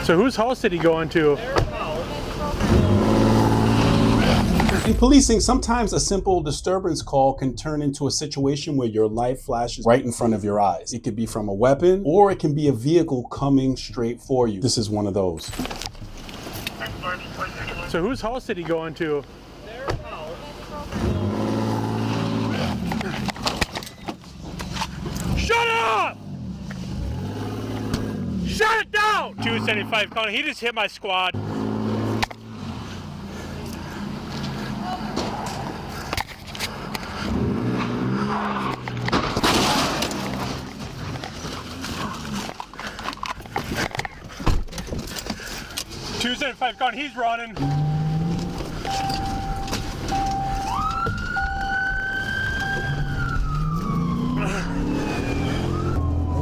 So whose house did he go into? In policing, sometimes a simple disturbance call can turn into a situation where your life flashes right in front of your eyes. It could be from a weapon, or it can be a vehicle coming straight for you. This is one of those. So whose house did he go into? Their house. Shut up! Shut it down! 275 County, he just hit my squad. .275 County, he's running. Don't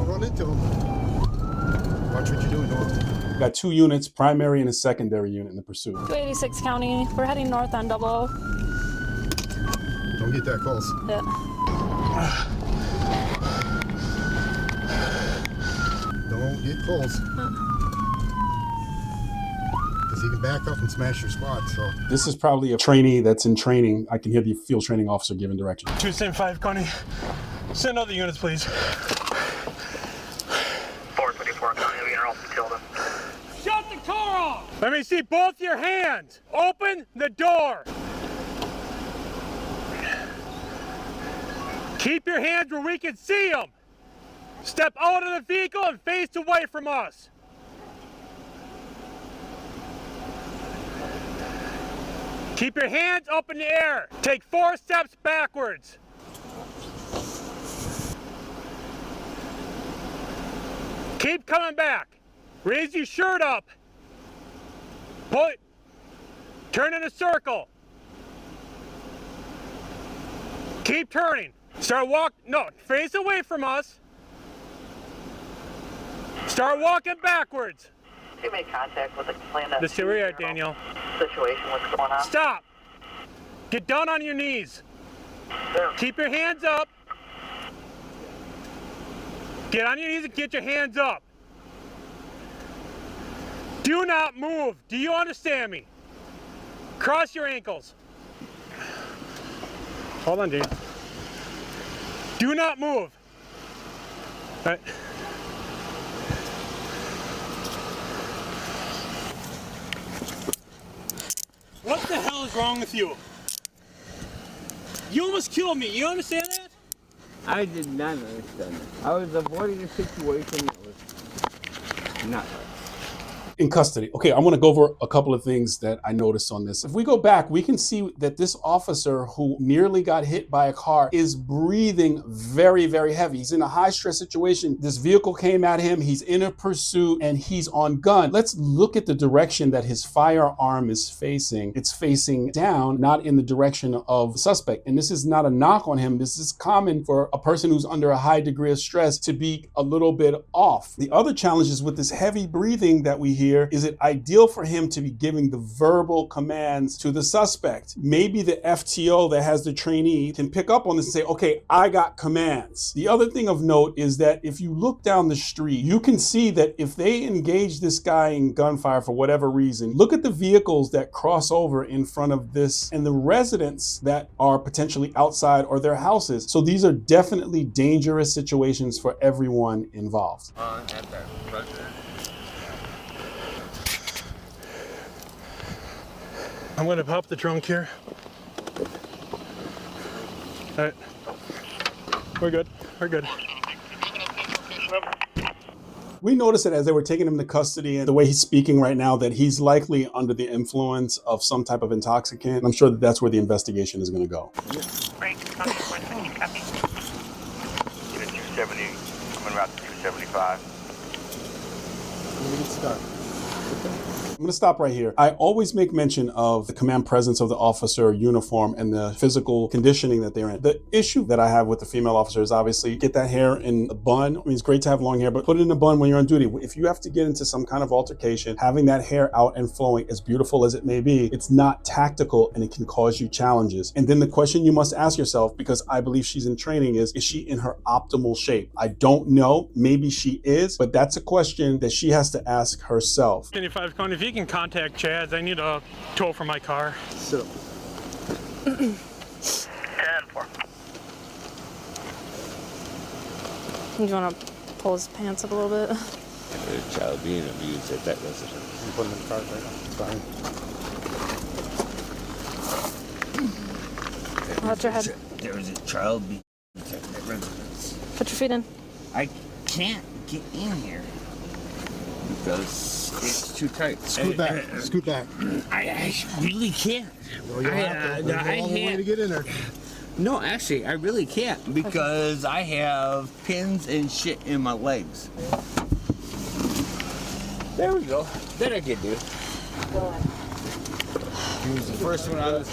run into him. Watch what you're doing, North. Got 2 units, primary and a secondary unit in the pursuit. 286 County. We're heading north on 00. Don't get that close. Yeah. Don't get close. Because he can back up and smash your squad, so. This is probably a trainee that's in training. I can hear the field training officer giving direction. 275 County, send other units, please. 424 County, General Matilda. Shut the car off! Let me see both your hands. Open the door. Keep your hands where we can see them. Step out of the vehicle and face away from us. Keep your hands up in the air. Take 4 steps backwards. Keep coming back. Raise your shirt up. Turn in a circle. Keep turning. Face away from us. Start walking backwards. You made contact with the complainant. This is where you're at, Daniel. Situation, what's going on? Stop. Get down on your knees. There. Keep your hands up. Get on your knees and get your hands up. Do not move. Do you understand me? Cross your ankles. Hold on, Dean. Do not move. All right. What the hell is wrong with you? You almost killed me. You understand that? I did not understand that. I was avoiding a situation that was not right. In custody. Okay, I want to go over a couple of things that I noticed on this. If we go back, we can see that this officer who nearly got hit by a car is breathing very, very heavy. He's in a high stress situation. This vehicle came at him. He's in a pursuit and he's on gun. Let's look at the direction that his firearm is facing. It's facing down, not in the direction of the suspect. And this is not a knock on him. This is common for a person who's under a high degree of stress to be a little bit off. The other challenges with this heavy breathing that we hear, is it ideal for him to be giving the verbal commands to the suspect? Maybe the FTO that has the trainee can pick up on this and say, okay, I got commands. The other thing of note is that if you look down the street, you can see that if they engage this guy in gunfire for whatever reason, look at the vehicles that cross over in front of this and the residents that are potentially outside or their houses. So these are definitely dangerous situations for everyone involved. At that president. I'm gonna pop the trunk here. All right, we're good, we're good. We noticed that as they were taking him to custody and the way he's speaking right now, that he's likely under the influence of some type of intoxicant. I'm sure that that's where the investigation is gonna go. Right, copy, copy. Unit 270, coming route to 275. going to stop right here. I always make mention of the command presence of the officer uniform and the physical conditioning that they're in. The issue that I have with the female officer is obviously get that hair in a bun. I mean, it's great to have long hair, but put it in a bun when you're on duty. If you have to get into some kind of altercation, having that hair out and flowing, as beautiful as it may be, it's not tactical and it can cause you challenges. And then the question you must ask yourself, because I believe she's in training, is she in her optimal shape? I don't know. Maybe she is, but that's a question that she has to ask herself. 25 County, if you can contact Chad's, I need a tow for my car. Sit up. 10-4. You want to pull his pants up a little bit? A child being abused at that residence. You put him in the car right now. Fine. Watch your head. There was a child being abused at that residence. Put your feet in. I can't get in here because it's too tight. Scoot back. Scoot back. I really can't. Well, you'll have to. There's all the way to get in there. No, actually, I really can't because I have pins and shit in my legs. There we go. That I can do. He was the first one out of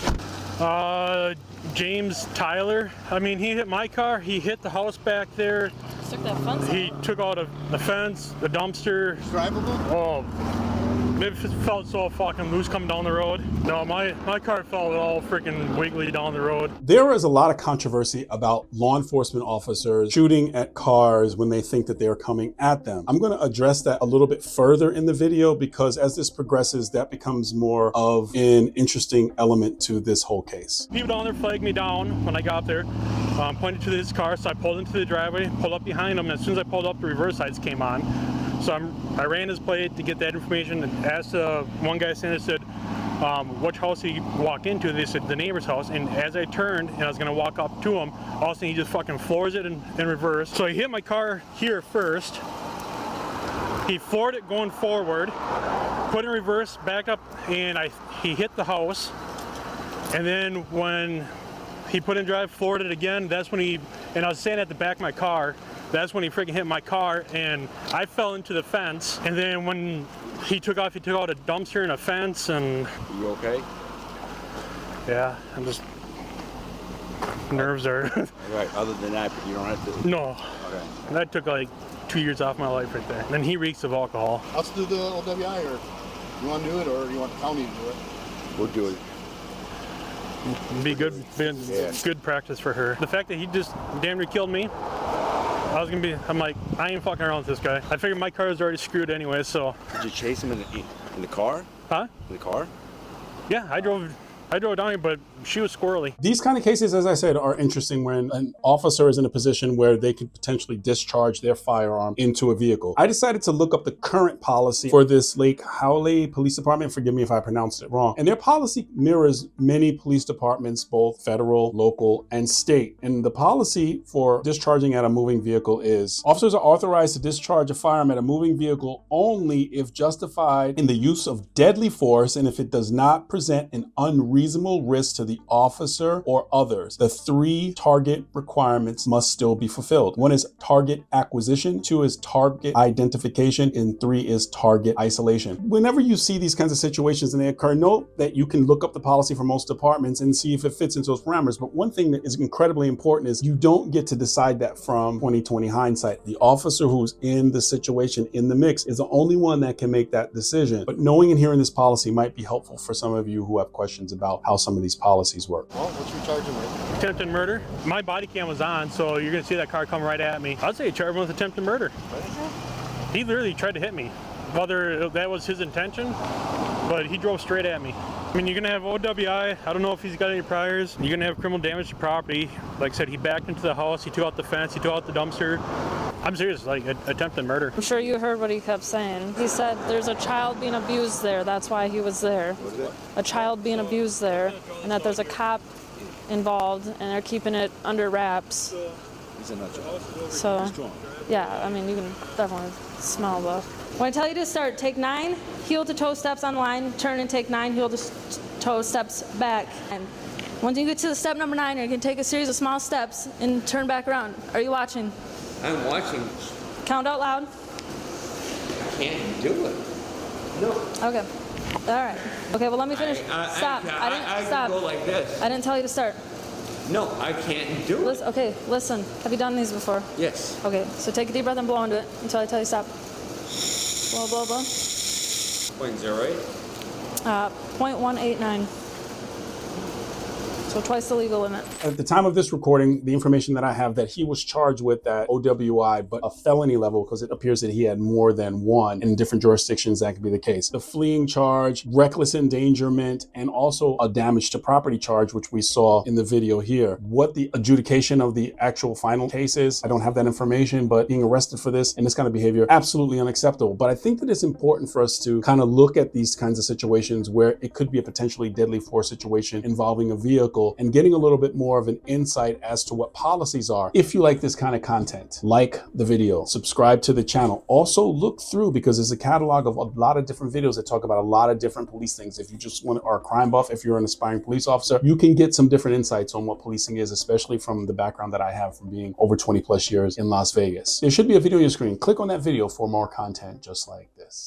the James Tyler. I mean, he hit my car. He hit the house back there. Took that fence out. He took out the fence, the dumpster. Drivable? Oh, maybe it felt so fucking loose coming down the road. No, my car felt all freaking wiggly down the road. There is a lot of controversy about law enforcement officers shooting at cars when they think that they're coming at them. I'm going to address that a little bit further in the video because as this progresses, that becomes more of an interesting element to this whole case. People down there flagged me down when I got there, pointed to his car, so I pulled into the driveway, pulled up behind him, and as soon as I pulled up, the reverse lights came on. So I ran his plate to get that information and asked one guy standing there, said, which house he walked into. They said the neighbor's house, and as I turned and I was gonna walk up to him, all of a sudden he just fucking floors it in reverse. So he hit my car here first. He floored it going forward, put in reverse, back up, and he hit the house. And then when he put in drive, floored it again, that's when and I was standing at the back of my car, that's when he freaking hit my car and I fell into the fence. And then when he took off, he took out a dumpster and a fence and... You okay? Yeah, I'm just... Nerves are... Right, other than that, you don't have to... No. Okay. And that took like 2 years off my life right there. And then he reeks of alcohol. Let's do the OWI, or you want to do it, or you want the county to do it? We'll do it. Be good practice for her. The fact that he just damn near killed me, I'm like, I ain't fucking around with this guy. I figured my car was already screwed anyway, so. Did you chase him in the car? Huh? In the car? Yeah, I drove down here, but she was squirrely. These kind of cases, as I said, are interesting when an officer is in a position where they could potentially discharge their firearm into a vehicle. I decided to look up the current policy for this Lake Howley Police Department. Forgive me if I pronounced it wrong. And their policy mirrors many police departments, both federal, local, and state. And the policy for discharging at a moving vehicle is officers are authorized to discharge a firearm at a moving vehicle only if justified in the use of deadly force and if it does not present an unreasonable risk to the officer or others. The 3 target requirements must still be fulfilled. 1 is target acquisition, 2 is target identification, and 3 is target isolation. Whenever you see these kinds of situations and they occur, note that you can look up the policy for most departments and see if it fits into those parameters. But one thing that is incredibly important is you don't get to decide that from 2020 hindsight. The officer who's in the situation, in the mix, is the only one that can make that decision. But knowing and hearing this policy might be helpful for some of you who have questions about how some of these policies work. Well, what's your charge with? Attempted murder. My body cam was on, so you're gonna see that car come right at me. I'd say charge him with attempted murder. He literally tried to hit me. Whether that was his intention, but he drove straight at me. I mean, you're gonna have OWI. I don't know if he's got any priors. You're gonna have criminal damage to property. Like I said, he backed into the house, he took out the fence, he took out the dumpster. I'm serious, like attempted murder. I'm sure you heard what he kept saying. He said there's a child being abused there. That's why he was there. A child being abused there, and that there's a cop involved, and they're keeping it under wraps. He's a nutjob. So, yeah, I mean, you can definitely smell the... When I tell you to start, take 9 heel to toe steps on line, turn and take 9 heel to toe steps back. And once you get to the step number 9, you can take a series of small steps and turn back around. Are you watching? I'm watching. Count out loud. I can't do it. No. Okay. All right. Okay, well, let me finish. Stop. I didn't stop. can go like this. I didn't tell you to start. No, I can't do it. Listen, okay, listen. Have you done these before? Yes. Okay, so take a deep breath and blow into it until I tell you stop. Blow, blow, blow. 0.08. 0.189. So twice the legal limit. At the time of this recording, the information that I have that he was charged with that OWI, but a felony level, because it appears that he had more than one. In different jurisdictions, that could be the case. The fleeing charge, reckless endangerment, and also a damage to property charge, which we saw in the video here. What the adjudication of the actual final case is, I don't have that information, but being arrested for this and this kind of behavior, absolutely unacceptable. But I think that it's important for us to kind of look at these kinds of situations where it could be a potentially deadly force situation involving a vehicle and getting a little bit more of an insight as to what policies are. If you like this kind of content, like the video, subscribe to the channel. Also look through, because there's a catalog of a lot of different videos that talk about a lot of different police things. If you just are a crime buff, if you're an aspiring police officer, you can get some different insights on what policing is, especially from the background that I have from being over 20 plus years in Las Vegas. There should be a video on your screen. Click on that video for more content just like this.